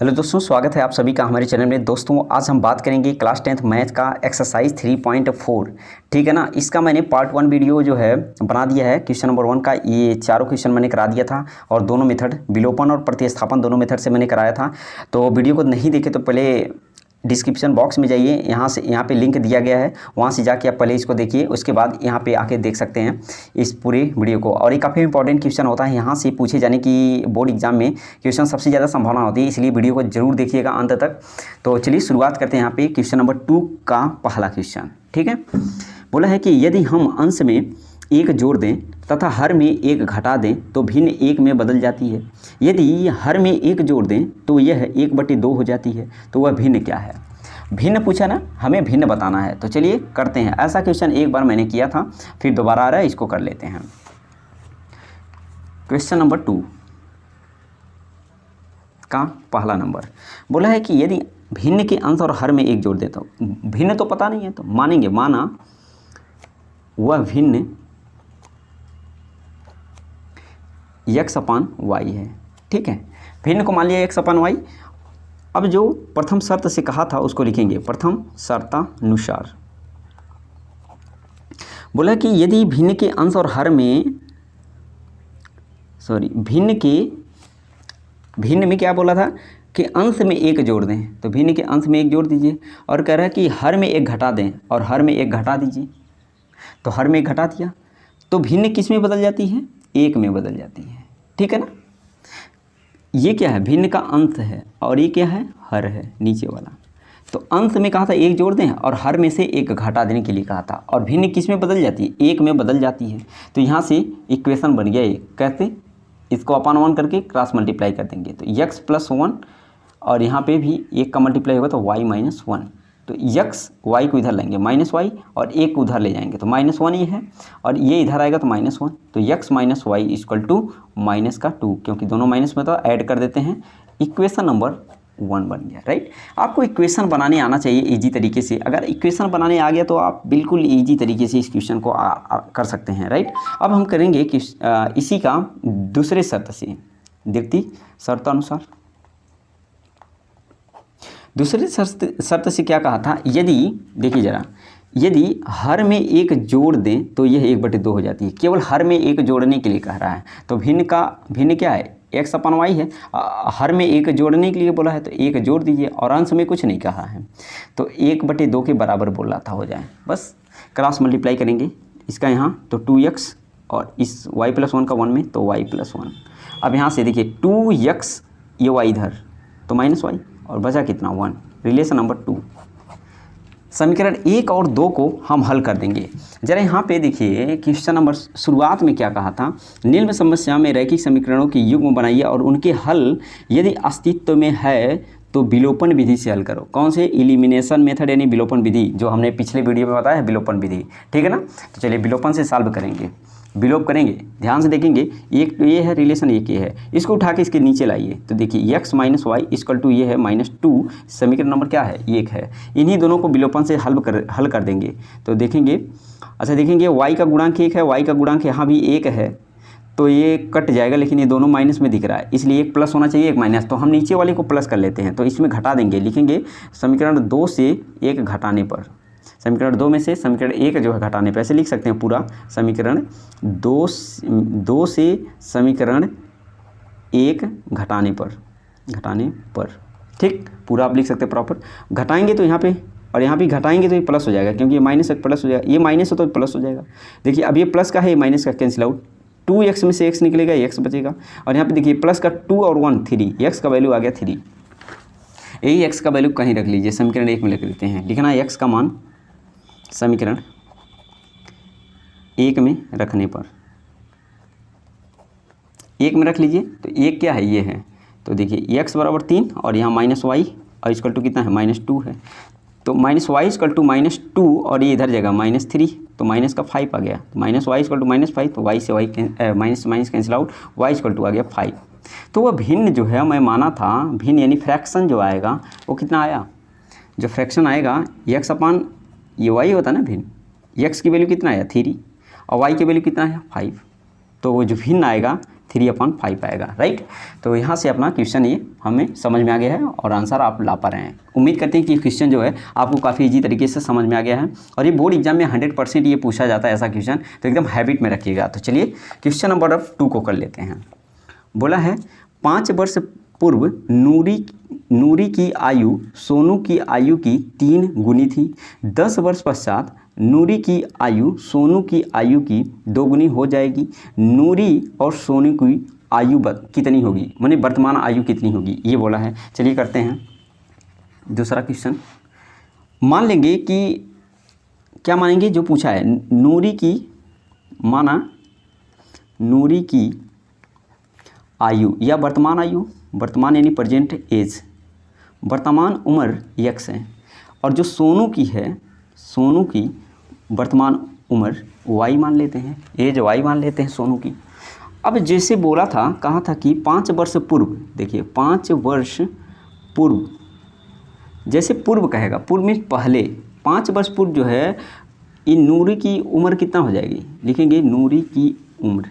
Hello दोस्तों, स्वागत है आप सभी का हमारे चैनल में। दोस्तों आज हम बात करेंगे क्लास 10th मैथ का एक्सरसाइज 3.4। ठीक है ना। इसका मैंने पार्ट 1 वीडियो जो है बना दिया है। क्वेश्चन नंबर 1 का ये चारों क्वेश्चन मैंने करा दिया था और दोनों मेथड विलोपन और प्रतिस्थापन दोनों मेथड से मैंने कराया था। तो वीडियो को नहीं देखे तो पहले डिस्क्रिप्शन बॉक्स में जाइए, यहाँ पे लिंक दिया गया है, वहाँ से जाके आप पहले इसको देखिए, उसके बाद यहाँ पे आके देख सकते हैं इस पूरे वीडियो को। और ये काफ़ी इंपॉर्टेंट क्वेश्चन होता है, यहाँ से पूछे जाने की बोर्ड एग्जाम में क्वेश्चन सबसे ज़्यादा संभावना होती है, इसलिए वीडियो को जरूर देखिएगा अंत तक। तो चलिए शुरुआत करते हैं यहाँ पे क्वेश्चन नंबर 2 का पहला क्वेश्चन। ठीक है, बोला है कि यदि हम अंश में एक जोड़ दें तथा हर में एक घटा दें तो भिन्न एक में बदल जाती है। यदि हर में एक जोड़ दें तो यह 1/2 हो जाती है, तो वह भिन्न क्या है। भिन्न पूछा ना, हमें भिन्न बताना है। तो चलिए करते हैं। ऐसा क्वेश्चन एक बार मैंने किया था, फिर दोबारा आ रहा है, इसको कर लेते हैं। क्वेश्चन नंबर 2 का पहला नंबर बोला है कि यदि भिन्न के अंश और हर में एक जोड़ देता हूँ, भिन्न तो पता नहीं है तो मानेंगे, माना वह भिन्न x/y है। ठीक है, भिन्न को मान लिया x/y। अब जो प्रथम शर्त से कहा था उसको लिखेंगे प्रथम शर्तानुसार। बोला कि यदि भिन्न के अंश और हर में भिन्न में क्या बोला था कि अंश में एक जोड़ दें, तो भिन्न के अंश में एक जोड़ दीजिए। और कह रहा है कि हर में एक घटा दें और हर में एक घटा दीजिए, तो हर में एक घटा दिया तो भिन्न किस में बदल जाती है, एक में बदल जाती है। ठीक है ना। ये क्या है, भिन्न का अंश है और ये क्या है, हर है नीचे वाला। तो अंश में कहा था एक जोड़ दें और हर में से एक घटा देने के लिए कहा था, और भिन्न किस में बदल जाती है, एक में बदल जाती है। तो यहाँ से इक्वेशन बन गया ये, कैसे, इसको अपन 1 करके क्रॉस मल्टीप्लाई कर देंगे तो x+1 और यहाँ पे भी एक का मल्टीप्लाई होगा तो y-1। तो x y को इधर लेंगे -y और एक को उधर ले जाएंगे तो -1 ये है, और ये इधर आएगा तो -1। तो x - y = -2, क्योंकि दोनों माइनस में तो ऐड कर देते हैं। इक्वेशन नंबर 1 बन गया। राइट, आपको इक्वेशन बनाने आना चाहिए इजी तरीके से। अगर इक्वेशन बनाने आ गया तो आप बिल्कुल इजी तरीके से इस क्वेश्चन को कर सकते हैं। राइट, अब हम करेंगे कि इसी का दूसरे शर्त से, द्वितीय शर्तानुसार। दूसरे शर्त से क्या कहा था, यदि देखिए ज़रा, यदि हर में एक जोड़ दें तो यह 1/2 हो जाती है। केवल हर में एक जोड़ने के लिए कह रहा है, तो भिन्न क्या है, x/y है। हर में एक जोड़ने के लिए बोला है तो एक जोड़ दीजिए, और अंश में कुछ नहीं कहा है तो 1/2 के बराबर बोला था, हो जाए बस। क्रॉस मल्टीप्लाई करेंगे इसका यहाँ तो 2x और इस y+1 का 1 में तो y+1। अब यहाँ से देखिए 2x, ये y इधर तो -y और बचा कितना 1। रिलेशन नंबर 2, समीकरण 1 और 2 को हम हल कर देंगे। जरा यहाँ पे देखिए क्वेश्चन नंबर शुरुआत में क्या कहा था, निम्न समस्या में रैखिक समीकरणों के युग्म बनाइए और उनके हल यदि अस्तित्व में है तो विलोपन विधि से हल करो। कौन से, एलिमिनेशन मेथड यानी विलोपन विधि, जो हमने पिछले वीडियो में बताया है विलोपन विधि। ठीक है ना। तो चलिए विलोपन से सॉल्व करेंगे, विलोप करेंगे। ध्यान से देखेंगे, एक तो ये है रिलेशन, एक ये है, इसको उठा के इसके नीचे लाइए तो देखिए x - y = ये है -2। समीकरण नंबर क्या है, 1 है। इन्हीं दोनों को विलोपन से हल कर देंगे तो देखेंगे, अच्छा देखेंगे y का गुणांक 1 है, y का गुणांक यहाँ भी 1 है, तो ये कट जाएगा, लेकिन ये दोनों माइनस में दिख रहा है, इसलिए एक प्लस होना चाहिए, एक माइनस। तो हम नीचे वाले को प्लस कर लेते हैं, तो इसमें घटा देंगे, लिखेंगे समीकरण 2 से 1 घटाने पर, समीकरण 2 में से समीकरण 1 जो है घटाने पर, ऐसे लिख सकते हैं पूरा समीकरण 2 से समीकरण 1 घटाने पर। ठीक, पूरा आप लिख सकते हैं प्रॉपर। घटाएंगे तो यहाँ पे और यहाँ भी घटाएंगे तो ये प्लस हो जाएगा, क्योंकि ये माइनस से प्लस हो जाएगा, ये माइनस है तो प्लस हो जाएगा। देखिए अब ये प्लस का है, ये माइनस का कैंसिल आउट, 2x में से x निकलेगा, x बचेगा। और यहाँ पे देखिए प्लस का 2 और 1 3, x का वैल्यू आ गया 3। यही x का वैल्यू कहीं रख लीजिए, समीकरण 1 में लिख लेते हैं। लिखना है x का मान समीकरण 1 में रखने पर, 1 में रख लीजिए तो 1 क्या है, ये है। तो देखिए x = 3 और यहाँ -y और इक्वल टू कितना है, -2 है। तो -y = -2 और ये इधर जाएगा -3, तो माइनस का 5 आ गया। -y = -5, तो y से y minus cancel out, y = आ गया 5। तो वह भिन्न जो है, मैं माना था भिन्न यानी फ्रैक्शन जो आएगा वो कितना आया, जो फ्रैक्शन आएगा x/ ये y होता है ना भिन्न, x की वैल्यू कितना आया 3 और y की वैल्यू कितना है 5। तो वो जो भिन्न आएगा 3/5 आएगा, राइट। तो यहाँ से अपना क्वेश्चन ये हमें समझ में आ गया है और आंसर आप ला पा रहे हैं। उम्मीद करते हैं कि क्वेश्चन जो है आपको काफ़ी इजी तरीके से समझ में आ गया है और ये बोर्ड एग्जाम में 100% ये पूछा जाता है ऐसा क्वेश्चन, तो एकदम हैबिट में रखिएगा। तो चलिए क्वेश्चन नंबर 2 को कर लेते हैं। बोला है 5 वर्ष पूर्व नूरी की आयु सोनू की आयु की 3 गुनी थी। 10 वर्ष पश्चात नूरी की आयु सोनू की आयु की 2 गुनी हो जाएगी। नूरी और सोनू की आयु कितनी होगी, माने वर्तमान आयु कितनी होगी, ये बोला है। चलिए करते हैं दूसरा क्वेश्चन। मान लेंगे कि क्या मानेंगे, जो पूछा है नूरी की आयु या वर्तमान यानी प्रेजेंट एज, वर्तमान उम्र x है और जो सोनू की वर्तमान उम्र y मान लेते हैं, एज y मान लेते हैं सोनू की। अब जैसे बोला था, कहा था कि 5 वर्ष पूर्व, देखिए 5 वर्ष पूर्व, जैसे पूर्व कहेगा, पूर्व में पहले, 5 वर्ष पूर्व जो है इन नूरी की उम्र कितना हो जाएगी, लिखेंगे नूरी की उम्र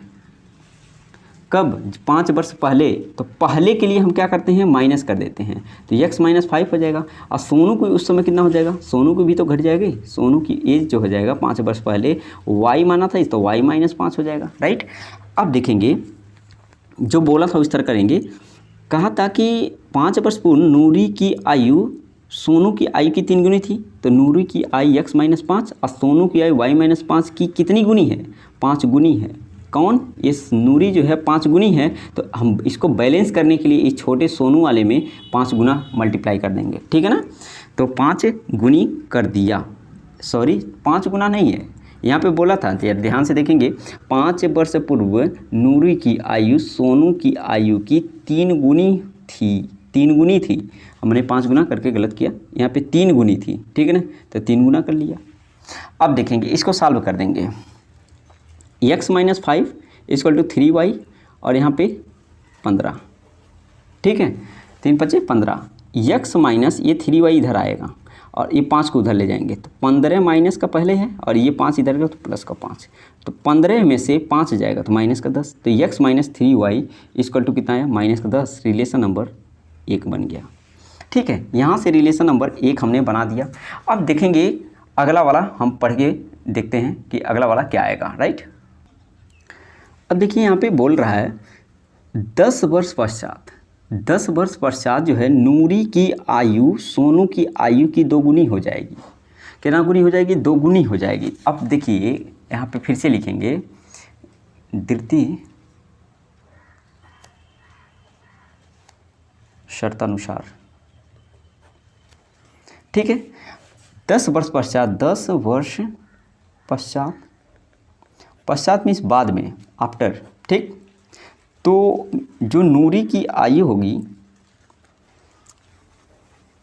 कब, 5 वर्ष पहले, तो पहले के लिए हम क्या करते हैं, माइनस कर देते हैं, तो x - 5 हो जाएगा। और सोनू को उस समय कितना हो जाएगा, सोनू को भी तो घट जाएगी, सोनू की एज जो हो जाएगा 5 वर्ष पहले y माना था तो y - 5 हो जाएगा, राइट। अब देखेंगे जो बोला था उस तरह करेंगे। कहा था कि 5 वर्ष पूर्व नूरी की आयु सोनू की आयु की 3 गुनी थी, तो नूरी की आयु x - 5 और सोनू की आयु y - 5 की कितनी गुनी है, 5 गुनी है। कौन, इस नूरी जो है 5 गुनी है, तो हम इसको बैलेंस करने के लिए इस छोटे सोनू वाले में 5 गुना मल्टीप्लाई कर देंगे, ठीक है ना। तो 5 गुनी कर दिया, सॉरी 5 गुना नहीं है, यहाँ पे बोला था, ध्यान से देखेंगे, 5 वर्ष पूर्व नूरी की आयु सोनू की आयु की 3 गुनी थी, हमने 5 गुना करके गलत किया, यहाँ पे 3 गुनी थी, ठीक है ना, तो 3 गुना कर लिया। अब देखेंगे इसको सॉल्व कर देंगे, x - 5 = 3y और यहाँ पे 15, ठीक है, 3 × 5 = 15, x माइनस ये 3y इधर आएगा और ये 5 को उधर ले जाएंगे, तो 15 माइनस का पहले है और ये 5 इधर का तो प्लस का 5, तो 15 में से 5 जाएगा तो माइनस का 10, तो x - 3y = कितना है, -10, रिलेशन नंबर 1 बन गया, ठीक है। यहाँ से रिलेशन नंबर 1 हमने बना दिया। अब देखेंगे अगला वाला, हम पढ़ के देखते हैं कि अगला वाला क्या आएगा, राइट। अब देखिए यहाँ पे बोल रहा है 10 वर्ष पश्चात जो है नूरी की आयु सोनू की आयु की 2 गुनी हो जाएगी। कितना गुनी हो जाएगी, 2 गुनी हो जाएगी। अब देखिए यहाँ पे फिर से लिखेंगे द्वितीय शर्तानुसार, ठीक है। 10 वर्ष पश्चात मीन्स बाद में, आफ्टर, ठीक। तो जो नूरी की आयु होगी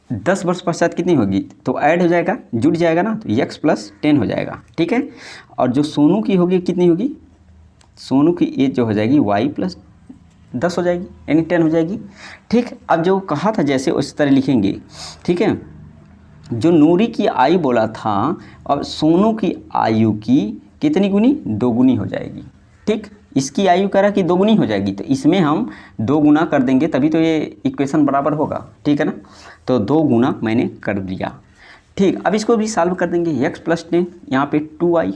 10 वर्ष पश्चात कितनी होगी, तो ऐड हो जाएगा, जुड़ जाएगा ना, तो x + 10 हो जाएगा, ठीक है। और जो सोनू की होगी कितनी होगी, सोनू की एज जो हो जाएगी y + 10 हो जाएगी, यानी 10 हो जाएगी, ठीक। अब जो कहा था जैसे उस तरह लिखेंगे, ठीक है। जो नूरी की आयु बोला था, अब सोनू की आयु की कितनी गुनी, 2 गुनी हो जाएगी, ठीक। इसकी आयु कह रहा कि 2 गुनी हो जाएगी, तो इसमें हम 2 गुना कर देंगे तभी तो ये इक्वेशन बराबर होगा, ठीक है ना। तो 2 गुना मैंने कर दिया, ठीक। अब इसको भी सॉल्व कर देंगे, x + 10, यहाँ पे 2y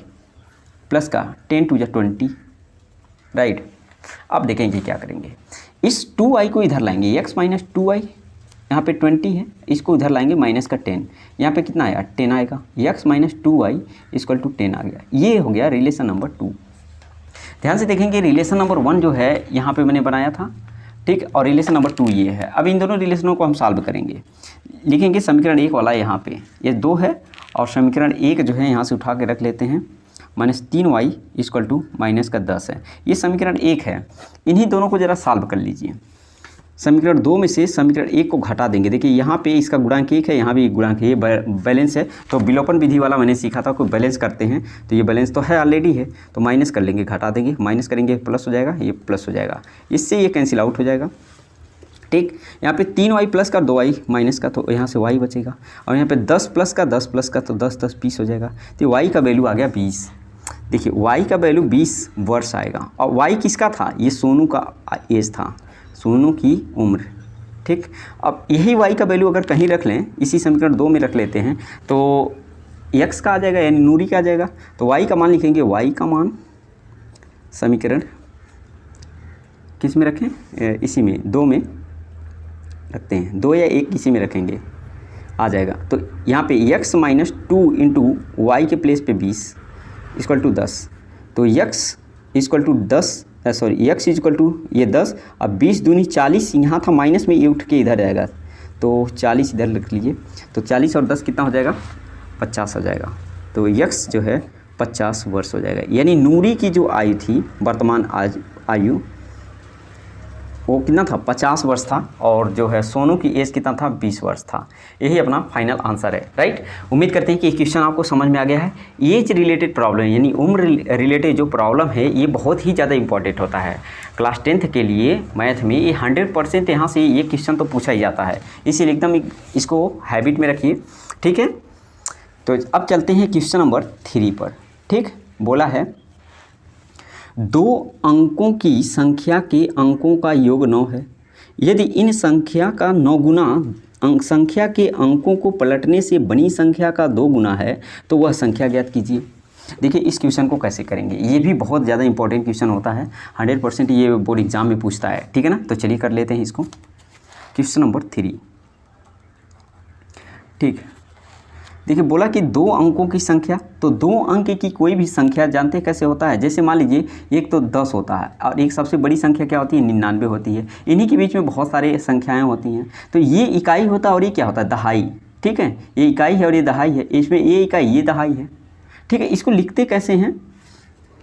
प्लस का 10 × 2 = 20, राइट। अब देखेंगे क्या करेंगे, इस 2y को इधर लाएंगे, x - 2y, यहाँ पे 20 है, इसको इधर लाएंगे माइनस का 10, यहाँ पे कितना आया, 10 आएगा, x - 2y = 10 आ गया। ये हो गया रिलेशन नंबर 2। ध्यान से देखेंगे रिलेशन नंबर 1 जो है यहाँ पे मैंने बनाया था, ठीक, और रिलेशन नंबर 2 ये है। अब इन दोनों रिलेशनों को हम सॉल्व करेंगे, लिखेंगे समीकरण 1 वाला यहाँ पे ये 2 है और समीकरण 1 जो है यहाँ से उठा के रख लेते हैं, -3y = -10 है, ये समीकरण 1 है। इन्हीं दोनों को ज़रा सॉल्व कर लीजिए। समीकरण 2 में से समीकरण 1 को घटा देंगे, देखिए यहाँ पे इसका गुणांक 1 है, यहाँ भी गुणांक है, ये बैलेंस है, तो विलोपन विधि वाला मैंने सीखा था, कोई बैलेंस करते हैं, तो ये बैलेंस तो है ऑलरेडी है, तो माइनस कर लेंगे, घटा देंगे, माइनस करेंगे प्लस हो जाएगा, ये प्लस हो जाएगा, इससे ये कैंसिल आउट हो जाएगा, ठीक। यहाँ पे 3y प्लस का 2y माइनस का, तो यहाँ से y बचेगा, और यहाँ पे 10 प्लस का 10 प्लस का, तो 10 × 10 = 20 हो जाएगा, तो y का वैल्यू आ गया 20। देखिए y का वैल्यू 20 वर्ष आएगा, और y किसका था, ये सोनू का एज था, सोनू की उम्र, ठीक। अब यही y का वैल्यू अगर कहीं रख लें, इसी समीकरण 2 में रख लेते हैं, तो x का आ जाएगा, यानी नूरी का आ जाएगा। तो y का मान लिखेंगे, y का मान समीकरण किस में रखें, इसी में 2 में रखते हैं, 2 या 1 किसी में रखेंगे, आ जाएगा। तो यहाँ पे x माइनस 2 इंटू वाई के प्लेस पे 20 इक्वल टू 10, तो x equal to 10, sorry x equal to ये 10, अब 20 दूनी 40, यहाँ था माइनस में, ये उठ के इधर जाएगा, तो 40 इधर रख लीजिए, तो 40 और 10 कितना हो जाएगा, 50 हो जाएगा। तो x जो है 50 वर्ष हो जाएगा, यानी नूरी की जो आयु थी, वर्तमान आज आयु वो कितना था, 50 वर्ष था, और जो है सोनू की एज कितना था, 20 वर्ष था। यही अपना फाइनल आंसर है, राइट। उम्मीद करते हैं कि क्वेश्चन आपको समझ में आ गया है। एज रिलेटेड प्रॉब्लम यानी उम्र रिलेटेड जो प्रॉब्लम है, ये बहुत ही ज़्यादा इंपॉर्टेंट होता है क्लास 10th के लिए। मैथ में ये 100% यहाँ से ये क्वेश्चन तो पूछा ही जाता है, इसीलिए एकदम इसको हैबिट में रखिए, ठीक है। तो अब चलते हैं क्वेश्चन नंबर 3 पर, ठीक। बोला है 2 अंकों की संख्या के अंकों का योग 9 है, यदि इन संख्या का 9 गुना संख्या के अंकों को पलटने से बनी संख्या का 2 गुना है, तो वह संख्या ज्ञात कीजिए। देखिए इस क्वेश्चन को कैसे करेंगे, ये भी बहुत ज़्यादा इंपॉर्टेंट क्वेश्चन होता है, 100% ये बोर्ड एग्जाम में पूछता है, ठीक है ना। तो चलिए कर लेते हैं इसको, क्वेश्चन नंबर 3, ठीक। देखिए बोला कि 2 अंकों की संख्या, तो 2 अंक की कोई भी संख्या जानते हैं कैसे होता है, जैसे मान लीजिए एक तो 10 होता है, और एक सबसे बड़ी संख्या क्या होती है, 99 होती है। इन्हीं के बीच में बहुत सारे संख्याएं होती हैं, तो ये इकाई होता है और ये क्या होता है, दहाई, ठीक है। ये इकाई है और ये दहाई है, इसमें ये इकाई ये दहाई है, ठीक है। इसको लिखते कैसे हैं,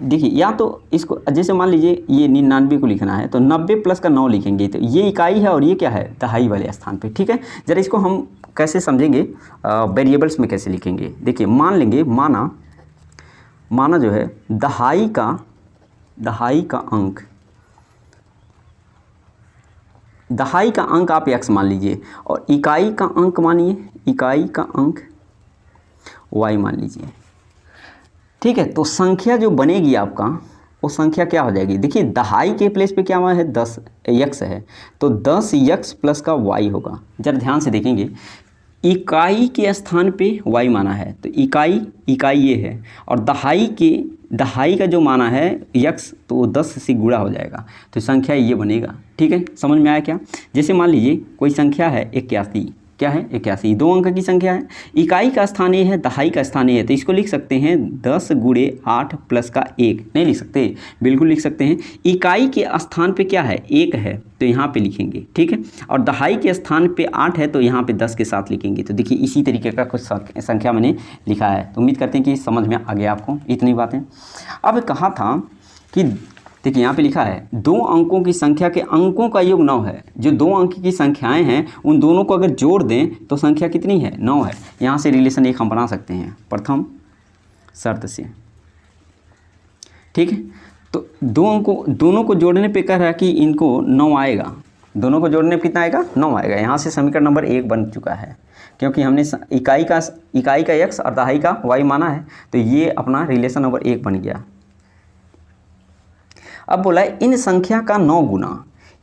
देखिए या तो इसको जैसे मान लीजिए ये 99 को लिखना है, तो 90 प्लस का 9 लिखेंगे, तो ये इकाई है और ये क्या है, दहाई वाले स्थान पे, ठीक है। जरा इसको हम कैसे समझेंगे, वेरिएबल्स में कैसे लिखेंगे। देखिए मान लेंगे, माना जो है दहाई का अंक, दहाई का अंक आप x मान लीजिए, और इकाई का अंक मानिए, इकाई का अंक y मान लीजिए, ठीक है। तो संख्या जो बनेगी आपका, वो संख्या क्या हो जाएगी, देखिए दहाई के प्लेस पे क्या है, 10 x है, तो 10x प्लस का y होगा। जरा ध्यान से देखेंगे, इकाई के स्थान पे y माना है, तो इकाई ये है, और दहाई का जो माना है x, तो वो 10 से गुणा हो जाएगा, तो संख्या ये बनेगा, ठीक है। समझ में आया क्या। जैसे मान लीजिए कोई संख्या है 81, क्या है 81, 2 अंक की संख्या है, इकाई का स्थान ये है, दहाई का स्थान ये है, तो इसको लिख सकते हैं 10 गुणे 8 प्लस का 1, नहीं लिख सकते, बिल्कुल लिख सकते हैं। इकाई के स्थान पे क्या है, 1 है, तो यहाँ पे लिखेंगे, ठीक है। और दहाई के स्थान पे 8 है, तो यहाँ पे 10 के साथ लिखेंगे। तो देखिए इसी तरीके का कुछ संख्या मैंने लिखा है, तो उम्मीद करते हैं कि समझ में आ गया आपको इतनी बातें। अब कहा था कि देखिए यहाँ पे लिखा है 2 अंकों की संख्या के अंकों का योग 9 है, जो 2 अंक की संख्याएं हैं उन दोनों को अगर जोड़ दें तो संख्या कितनी है, 9 है। यहाँ से रिलेशन एक हम बना सकते हैं प्रथम शर्त से, ठीक है। तो 2 अंकों दोनों को जोड़ने पे कह रहा है कि इनको 9 आएगा, दोनों को जोड़ने पे कितना आएगा, 9 आएगा। यहाँ से समीकरण नंबर 1 बन चुका है, क्योंकि हमने इकाई का x और दहाई का y माना है, तो ये अपना रिलेशन नंबर 1 बन गया। अब बोला है इन संख्या का 9 गुना,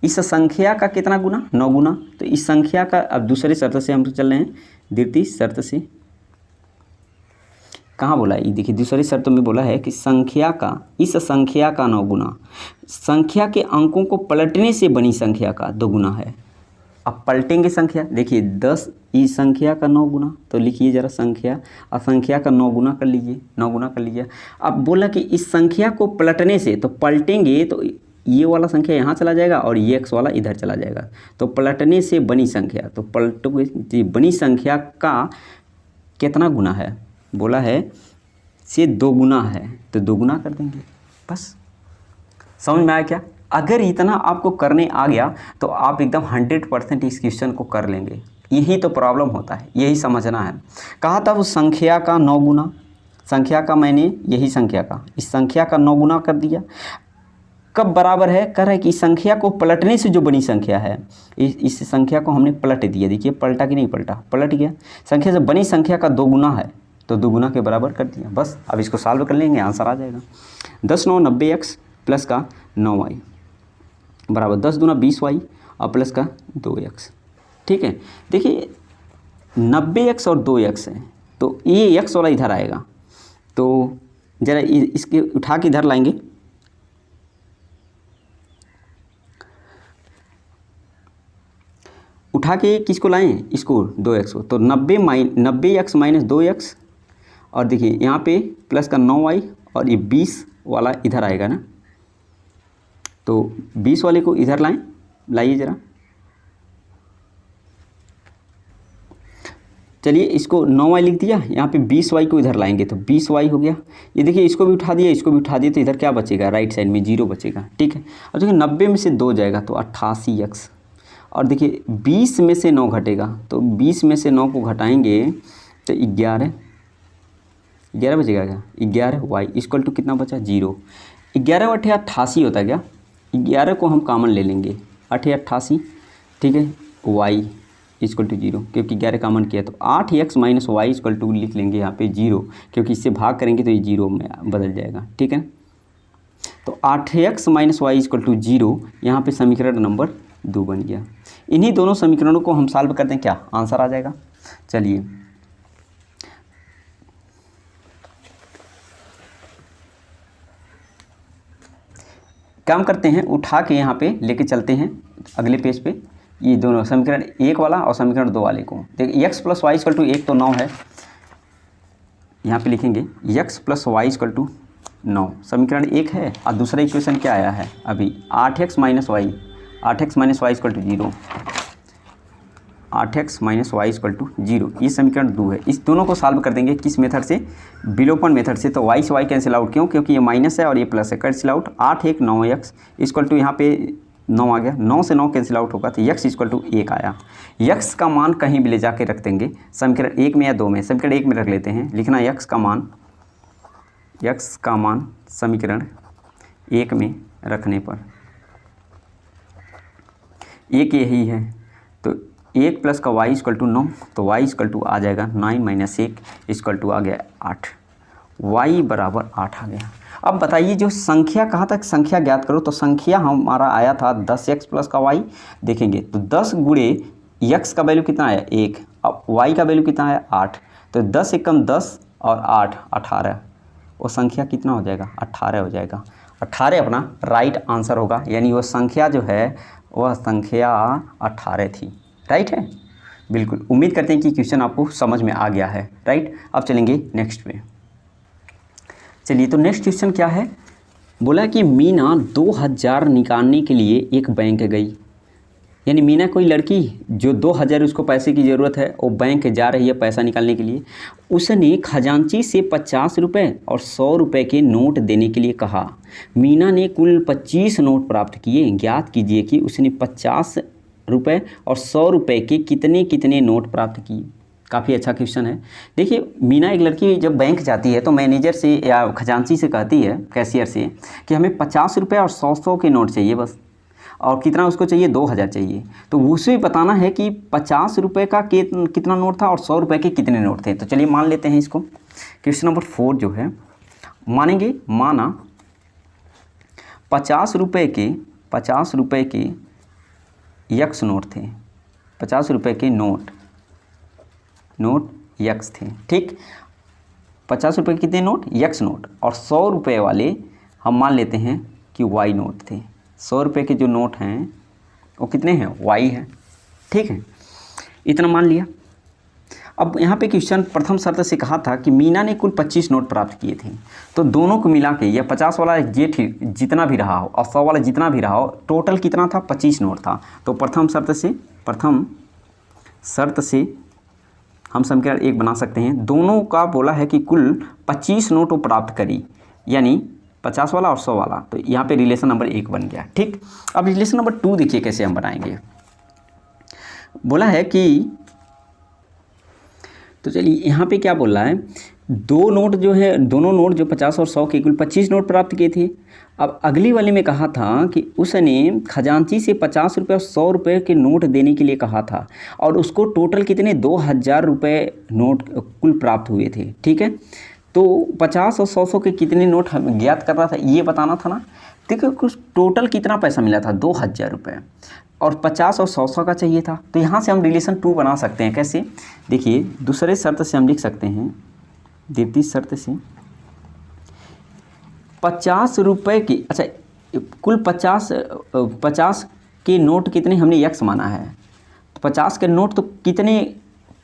इस संख्या का कितना गुना, 9 गुना। तो इस संख्या का, अब दूसरे शर्त से हम तो चल रहे हैं, द्वितीय शर्त से कहाँ बोला है, ये देखिए दूसरी शर्त में बोला है कि इस संख्या का 9 गुना संख्या के अंकों को पलटने से बनी संख्या का 2 गुना है। अब पलटेंगे संख्या, देखिए 10 इस संख्या का 9 गुना, तो लिखिए जरा संख्या, और संख्या का 9 गुना कर लीजिए, 9 गुना कर लीजिए। अब बोला कि इस संख्या को पलटने से, तो पलटेंगे तो ये वाला संख्या यहाँ चला जाएगा और ये x वाला इधर चला जाएगा, तो पलटने से बनी संख्या, तो पलटोगे बनी संख्या का कितना गुना है, बोला है से 2 गुना है, तो 2 गुना कर देंगे, बस। समझ में आया क्या। अगर इतना आपको करने आ गया तो आप एकदम 100% इस क्वेश्चन को कर लेंगे। यही तो प्रॉब्लम होता है, यही समझना है। कहा था उस संख्या का 9 गुना, संख्या का मैंने यही संख्या का, इस संख्या का 9 गुना कर दिया। कब बराबर है, कह रहा है कि इस संख्या को पलटने से जो बनी संख्या है, इस संख्या को हमने पलट दिया, देखिए पलटा कि नहीं पलटा, पलट गया। संख्या से बनी संख्या का 2 गुना है, तो दुगुना के बराबर कर दिया, बस। अब इसको सॉल्व कर लेंगे, आंसर आ जाएगा। 10 9 90x प्लस का 9y बराबर 10 दूना 20y और प्लस का 2x। ठीक है, देखिए 90x और 2x है, तो ये x वाला इधर आएगा, तो ज़रा इसके उठा के इधर लाएंगे। उठा के किसको लाएं, इसको 2x को, तो 90x माइनस 2x, और देखिए यहाँ पे प्लस का 9y और ये 20 वाला इधर आएगा ना, तो 20 वाले को इधर लाइए ज़रा। चलिए इसको 9y लिख दिया, यहाँ पे 20y को इधर लाएंगे तो 20y हो गया। ये देखिए इसको भी उठा दिया, इसको भी उठा दिया, तो इधर क्या बचेगा, राइट साइड में 0 बचेगा। ठीक है, और देखिए 90 में से 2 जाएगा तो 88x, और देखिए 20 में से 9 घटेगा, तो 20 में से 9 को घटाएंगे तो 11 बचेगा क्या, 11y इक्वल टू कितना बचा, 0। 11 × 8 88 होता है क्या, 11 को हम कॉमन ले लेंगे, 8 88। ठीक है, y इक्वल टू 0, क्योंकि 11 कॉमन किया, तो 8x minus y equal to लिख लेंगे यहाँ पे 0, क्योंकि इससे भाग करेंगे तो ये 0 में बदल जाएगा। ठीक है, तो 8x minus y equal to 0, यहाँ पे समीकरण नंबर 2 बन गया। इन्हीं दोनों समीकरणों को हम सॉल्व करते हैं, क्या आंसर आ जाएगा। चलिए काम करते हैं, उठा के यहाँ पे लेके चलते हैं अगले पेज पे, ये दोनों समीकरण 1 वाला और समीकरण 2 वाले को। देखिए x plus y equal to 1 तो 9 है, यहाँ पे लिखेंगे x plus y equal to 9, समीकरण 1 है। और दूसरा इक्वेशन क्या आया है अभी, 8x minus y equal to 0, 8x minus y equal to 0, ये समीकरण 2 है। इस दोनों को सॉल्व कर देंगे किस मेथड से, विलोपन मेथड से। तो y से y कैंसिल आउट, क्यों, क्योंकि ये माइनस है और ये प्लस है, cancel out. 8 1 9x equal to यहाँ पे 9 आ गया, 9 से 9 कैंसिल आउट होगा, तो x इक्वल टू 1 आया। x का मान कहीं भी ले जाके रख देंगे, समीकरण 1 में या 2 में, समीकरण 1 में रख लेते हैं। लिखना x का मान समीकरण 1 में रखने पर 1 यही है, तो 1 प्लस का y इक्वल टू 9, तो y इक्वल टू आ जाएगा 9 माइनस 1 इक्वल टू आ गया 8, y बराबर 8 आ गया। अब बताइए जो संख्या कहाँ तक संख्या ज्ञात करो, तो संख्या हमारा आया था 10x प्लस का y, देखेंगे तो 10 गुणे x का वैल्यू कितना आया 1, अब y का वैल्यू कितना आया 8, तो 10 एकम 10 और 8 18, वो संख्या कितना हो जाएगा 18 हो जाएगा। 18 अपना राइट आंसर होगा, यानी वो संख्या जो है वह संख्या 18 थी। राइट है, बिल्कुल। उम्मीद करते हैं कि क्वेश्चन आपको समझ में आ गया है। राइट, अब चलेंगे नेक्स्ट पे। चलिए तो नेक्स्ट क्वेश्चन क्या है, बोला कि मीना 2000 निकालने के लिए एक बैंक गई, यानी मीना कोई लड़की जो 2000 उसको पैसे की ज़रूरत है, वो बैंक जा रही है पैसा निकालने के लिए। उसने खजांची से 50 रुपये और 100 रुपये के नोट देने के लिए कहा। मीना ने कुल 25 नोट प्राप्त किए, ज्ञात कीजिए कि उसने 50 रुपये और 100 रुपये के कितने कितने नोट प्राप्त किए। काफ़ी अच्छा क्वेश्चन है। देखिए मीना एक लड़की जब बैंक जाती है तो मैनेजर से या खजांची से कहती है, कैशियर से, कि हमें 50 रुपये और 100 के नोट चाहिए बस, और कितना उसको चाहिए 2000 चाहिए। तो उसे बताना है कि 50 रुपये का कितना नोट था और 100 रुपये के कितने नोट थे। तो चलिए मान लेते हैं इसको। क्वेश्चन नंबर 4 जो है मानेंगे, माना 50 रुपये के यक्स नोट थे, 50 रुपये के नोट यक्स थे। ठीक, 50 रुपये के कितने नोट यक्स नोट, और 100 रुपये वाले हम मान लेते हैं कि वाई नोट थे। 100 रुपये के जो नोट हैं वो कितने हैं, वाई हैं। ठीक है, इतना मान लिया। अब यहाँ पे क्वेश्चन प्रथम शर्त से कहा था कि मीना ने कुल 25 नोट प्राप्त किए थे, तो दोनों को मिला के, या 50 वाला ये जितना भी रहा हो और 100 वाला जितना भी रहा हो, टोटल कितना था 25 नोट था। तो प्रथम शर्त से हम समीकरण 1 बना सकते हैं। दोनों का बोला है कि कुल 25 नोट वो प्राप्त करी, यानी 50 वाला और 100 वाला, तो यहाँ पे रिलेशन नंबर 1 बन गया। ठीक, अब रिलेशन नंबर 2 देखिए कैसे हम बनाएंगे। बोला है कि, तो चलिए यहाँ पे क्या बोल रहा है दो नोट जो है, दोनों नोट जो 50 और 100 के कुल 25 नोट प्राप्त किए थे। अब अगली वाले में कहा था कि उसने खजांची से 50 रुपये और 100 रुपये के नोट देने के लिए कहा था और उसको टोटल कितने 2000 रुपये नोट कुल प्राप्त हुए थे। ठीक है, तो 50 और 100 के कितने नोट हमें ज्ञात करना था, ये बताना था ना। देखो कुछ टोटल कितना पैसा मिला था 2000 रुपये और 50 और 100 का चाहिए था। तो यहाँ से हम रिलेशन 2 बना सकते हैं। कैसे, देखिए दूसरे शर्त से हम लिख सकते हैं, द्वितीय शर्त से 50 रुपये की, अच्छा कुल 50 के नोट कितने हमने यक्स माना है, तो 50 के नोट तो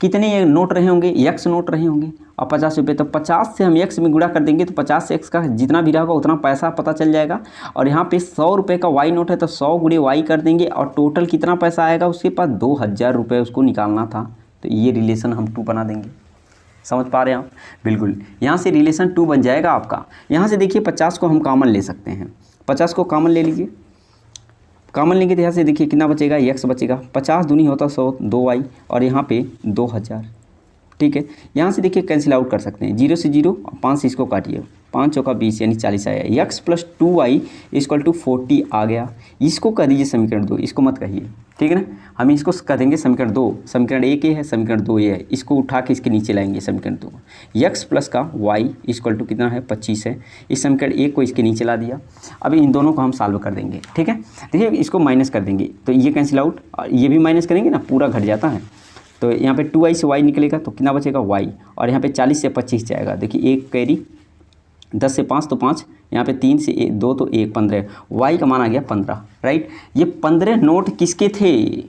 कितने नोट रहे होंगे, यक्स नोट रहे होंगे और 50 रुपये, तो 50 से हम यक्स में गुणा कर देंगे तो 50 से एक्स का जितना भी रहेगा उतना पैसा पता चल जाएगा। और यहाँ पे 100 रुपये का वाई नोट है तो 100 गुणे वाई कर देंगे और टोटल कितना पैसा आएगा उसके पास 2000 रुपये उसको निकालना था। तो ये रिलेशन हम 2 बना देंगे। समझ पा रहे हैं आप? बिल्कुल, यहाँ से रिलेशन 2 बन जाएगा आपका। यहाँ से देखिए 50 को हम कॉमन ले सकते हैं, 50 को कॉमन ले लीजिए। कॉमन लेंगे तो यहाँ से देखिए कितना बचेगा, यक्स बचेगा, 50 दूनी होता 100, 2y और यहाँ पे 2000। ठीक है, यहाँ से देखिए कैंसिल आउट कर सकते हैं, 0 से 0 और 5 से इसको काटिए, 5 चौका 20 यानी 40 आया। X plus 2y equal to 40 आ गया। इसको कह दीजिए समीकरण 2, इसको मत कहिए। ठीक है ना, हम इसको कह देंगे समीकरण 2। समीकरण 1 ये है, समीकरण 2 ये है, इसको उठा के इसके नीचे लाएंगे समीकरण 2। यक्स प्लस का y इक्वल टू कितना है 25 है। इस समीकरण 1 को इसके नीचे ला दिया। अब इन दोनों को हम सॉल्व कर देंगे। ठीक है, देखिए इसको माइनस कर देंगे तो ये कैंसिल आउट और ये भी माइनस करेंगे ना, पूरा घट जाता है। तो यहाँ पे 2y से y निकलेगा तो कितना बचेगा y, और यहाँ पे 40 से 25 जाएगा। देखिए एक कैरी, 10 से 5 तो 5, यहाँ पे 3 से 2 तो 1, 15, y का मान आ गया 15। राइट, ये 15 नोट किसके थे,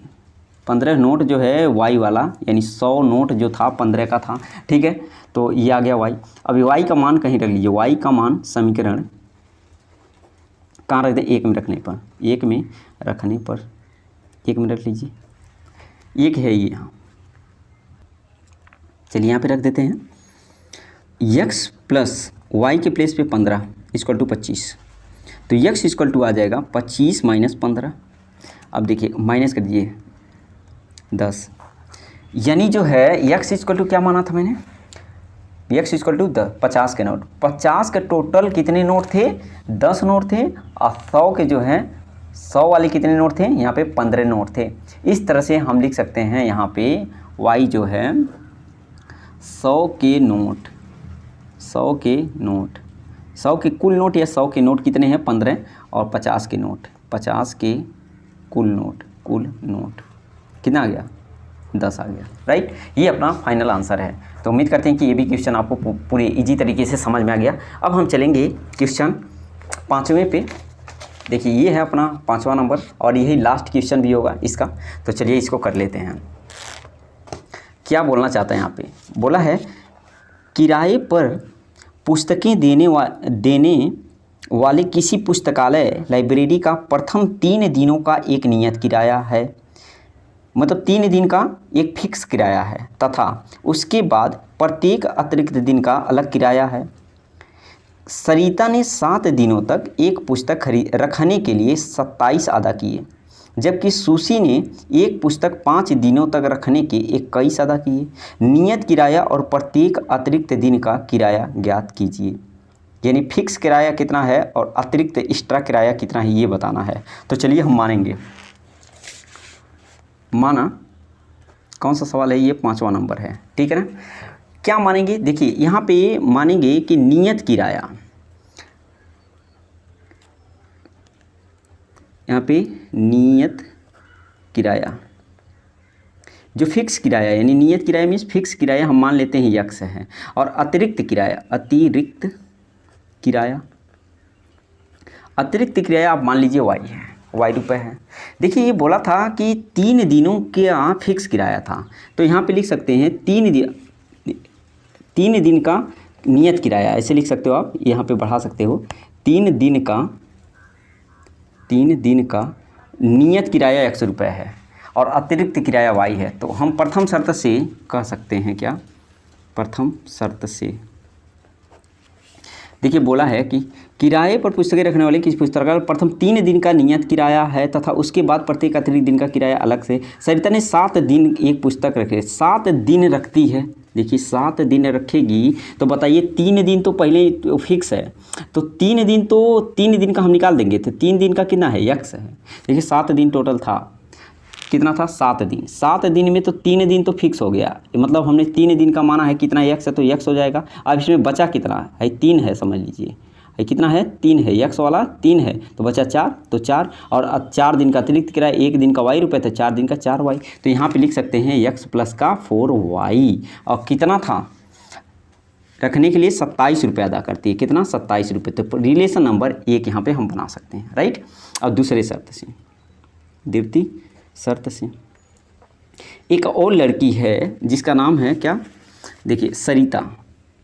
15 नोट जो है y वाला, यानी 100 नोट जो था 15 का था। ठीक है, तो ये आ गया y। अब y का मान कहीं रख लीजिए, y का मान समीकरण कहाँ रख दें, 1 में रखने पर, 1 में रखने पर 1 में रख लीजिए, 1 है ये यहाँ। चलिए यहाँ पे रख देते हैं, यक्स प्लस वाई के प्लेस पे 15 इक्वल टू 25, तो यक्स इक्वल टू आ जाएगा 25 माइनस 15। अब देखिए माइनस कर दीजिए 10, यानी जो है यक्स इक्वल टू क्या माना था मैंने, यक्स इक्वल टू 50 के नोट, 50 के टोटल कितने नोट थे, 10 नोट थे और 100 के जो है 100 वाले कितने नोट थे, यहाँ पे 15 नोट थे। इस तरह से हम लिख सकते हैं यहाँ पे y जो है 100 के नोट, 100 के नोट, 100 के कुल नोट या 100 के नोट कितने हैं 15 और 50 के नोट, 50 के कुल नोट कितना आ गया 10 आ गया। राइट, ये अपना फाइनल आंसर है। तो उम्मीद करते हैं कि ये भी क्वेश्चन आपको पूरे इजी तरीके से समझ में आ गया। अब हम चलेंगे क्वेश्चन 5वें पे। देखिए ये है अपना 5वां नंबर और यही लास्ट क्वेश्चन भी होगा इसका। तो चलिए इसको कर लेते हैं। क्या बोलना चाहता है यहाँ पे, बोला है किराए पर पुस्तकें देने वाले किसी पुस्तकालय लाइब्रेरी का प्रथम 3 दिनों का एक नियत किराया है, मतलब 3 दिन का एक फिक्स किराया है, तथा उसके बाद प्रत्येक अतिरिक्त दिन का अलग किराया है। सरिता ने 7 दिनों तक एक पुस्तक रखने के लिए 27 अदा किए, जबकि सुशी ने एक पुस्तक 5 दिनों तक रखने के 21 अदा किए। नियत किराया और प्रत्येक अतिरिक्त दिन का किराया ज्ञात कीजिए। यानी फिक्स किराया कितना है और अतिरिक्त एक्स्ट्रा किराया कितना है ये बताना है। तो चलिए हम मानेंगे, माना कौन सा सवाल है ये 5वां नंबर है। ठीक है ना, क्या मानेंगे, देखिए यहाँ पे मानेंगे कि नियत किराया, यहाँ पे नियत किराया जो फिक्स किराया यानी नियत किराया मीन्स फिक्स किराया हम मान लेते हैं यक्स है, और अतिरिक्त किराया आप मान लीजिए वाई है, वाई रुपये है। देखिए ये बोला था कि 3 दिनों का फिक्स किराया था, तो यहाँ पे लिख सकते हैं 3 दिन का नियत किराया, ऐसे लिख सकते हो आप, यहाँ पे बढ़ा सकते हो 3 दिन का नियत किराया 100 रुपये है और अतिरिक्त किराया वाई है। तो हम प्रथम शर्त से कह सकते हैं, क्या प्रथम शर्त से देखिए बोला है कि किराए पर पुस्तकें रखने वाले किसी पुस्तकालय प्रथम 3 दिन का नियत किराया है तथा उसके बाद प्रत्येक अतिरिक्त दिन का किराया अलग से। सरिता ने 7 दिन एक पुस्तक रखे, 7 दिन रखती है देखिए 7 दिन रखेगी तो बताइए 3 दिन तो पहले ही फिक्स है, तो 3 दिन का हम निकाल देंगे, तो 3 दिन का कितना है यक्स है। देखिए 7 दिन टोटल था, कितना था 7 दिन। 7 दिन में तो 3 दिन तो फिक्स हो गया, मतलब हमने 3 दिन का माना है कितना यक्स है, तो यक्स हो जाएगा। अब इसमें बचा कितना है 3 है, समझ लीजिए ये कितना है 3 है, यक्स वाला 3 है, तो बचा 4, तो 4 और 4 दिन का अतिरिक्त किराया, 1 दिन का y रुपये था, 4 दिन का 4y, तो यहाँ पे लिख सकते हैं यक्स प्लस का 4y। और कितना था रखने के लिए 27 रुपये अदा करती है, कितना 27 रुपये, तो रिलेशन नंबर 1 यहाँ पे हम बना सकते हैं, राइट। और दूसरे शर्त से, द्वितीय शर्त से, एक और लड़की है जिसका नाम है क्या, देखिए सरिता।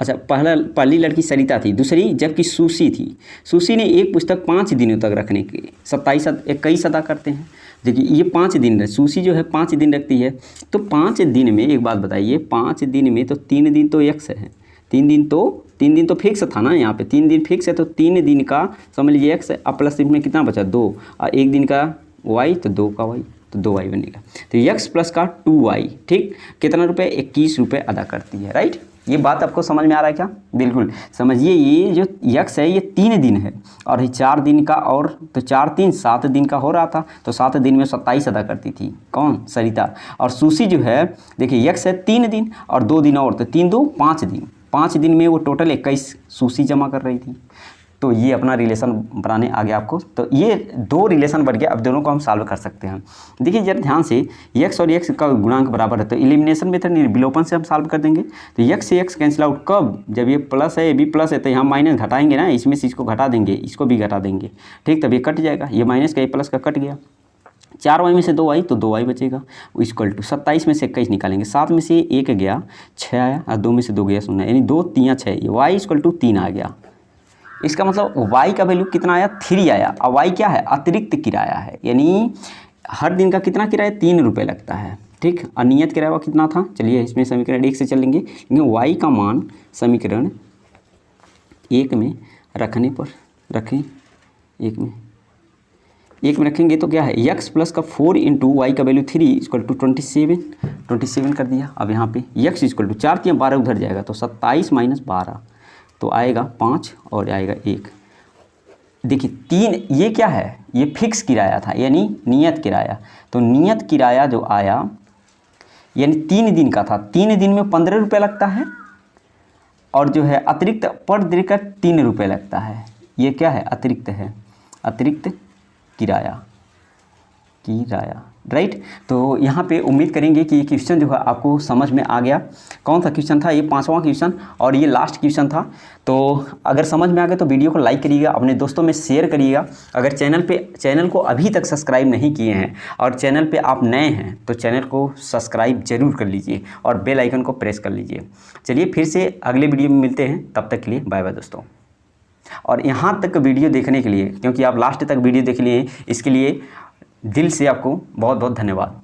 अच्छा, पहली लड़की सरिता थी, दूसरी जबकि सुशी थी। सुशी ने एक पुस्तक 5 दिनों तक रखने के 21 अदा करते हैं। देखिए ये 5 दिन, सुशी जो है 5 दिन रखती है, तो 5 दिन में एक बात बताइए, 5 दिन में तो 3 दिन तो यक्स है, 3 दिन तो फिक्स था ना, यहाँ पे 3 दिन फिक्स है, तो 3 दिन का समझ लीजिए एक्स, अब प्लस में कितना बचा 2, और 1 दिन का वाई, तो 2 का वाई, तो 2y बनेगा। तो यक्स प्लस का 2y, ठीक, कितना रुपये 21 रुपये अदा करती है, राइट। ये बात आपको समझ में आ रहा है क्या, बिल्कुल समझिए। ये जो यक्स है ये 3 दिन है, और ये 4 दिन का, और तो 4 3 7 दिन का हो रहा था, तो 7 दिन में 27 अदा करती थी, कौन, सरिता। और सुशी जो है देखिए यक्स है 3 दिन और 2 दिन और, तो 3 2 5 दिन, 5 दिन में वो टोटल 21 सुशी जमा कर रही थी। तो ये अपना रिलेशन बनाने आ गया आपको, तो ये 2 रिलेशन बन गया। अब दोनों को हम सॉल्व कर सकते हैं। देखिए जरा ध्यान से, x और x का गुणांक बराबर है, तो एलिमिनेशन मेथड विलोपन से हम सॉल्व कर देंगे। तो x से x कैंसिल आउट कब, जब ये प्लस है ये भी प्लस है, तो यहाँ माइनस घटाएंगे ना, इसमें से इसको घटा देंगे, इसको भी घटा देंगे, ठीक, तब ये कट जाएगा, ये माइनस का ये प्लस का कट गया। 4y में से 2y, तो 2y बचेगा, इक्वल टू 27 में से 21 निकालेंगे, 7 में से 1 गया, 6 आया, और 2 में से 2 गया 0, यानी 2 3 6, ये y इक्वल टू 3 आ गया। इसका मतलब y का वैल्यू कितना आया 3 आया। और y क्या है, अतिरिक्त किराया है, यानी हर दिन का कितना किराया 3 रुपये लगता है, ठीक। और नियत किराया कितना था, चलिए इसमें समीकरण 1 से चलेंगे, क्योंकि y का मान समीकरण 1 में रखने पर रखें, 1 में रखेंगे तो क्या है, x प्लस का 4 इंटू वाई का वैल्यू 3 इक्वल टू 27 कर दिया। अब यहाँ पे x इक्वल टू 4 3 12 उधर जाएगा, तो 27 माइनस 12, तो आएगा 5 और आएगा 1। देखिए 3, ये क्या है, ये फिक्स किराया था, यानी नियत किराया। तो नियत किराया जो आया यानी 3 दिन का था, 3 दिन में 15 रुपये लगता है, और जो है अतिरिक्त पर दिन का 3 रुपये लगता है। ये क्या है, अतिरिक्त है, अतिरिक्त किराया, राइट। तो यहाँ पे उम्मीद करेंगे कि ये क्वेश्चन जो है आपको समझ में आ गया। कौन सा क्वेश्चन था, ये 5वां क्वेश्चन और ये लास्ट क्वेश्चन था। तो अगर समझ में आ गया तो वीडियो को लाइक करिएगा, अपने दोस्तों में शेयर करिएगा। अगर चैनल को अभी तक सब्सक्राइब नहीं किए हैं और चैनल पे आप नए हैं तो चैनल को सब्सक्राइब जरूर कर लीजिए और बेल आइकन को प्रेस कर लीजिए। चलिए फिर से अगले वीडियो में मिलते हैं, तब तक के लिए बाय बाय दोस्तों। और यहाँ तक वीडियो देखने के लिए, क्योंकि आप लास्ट तक वीडियो देख लिए, इसके लिए दिल से आपको बहुत बहुत धन्यवाद।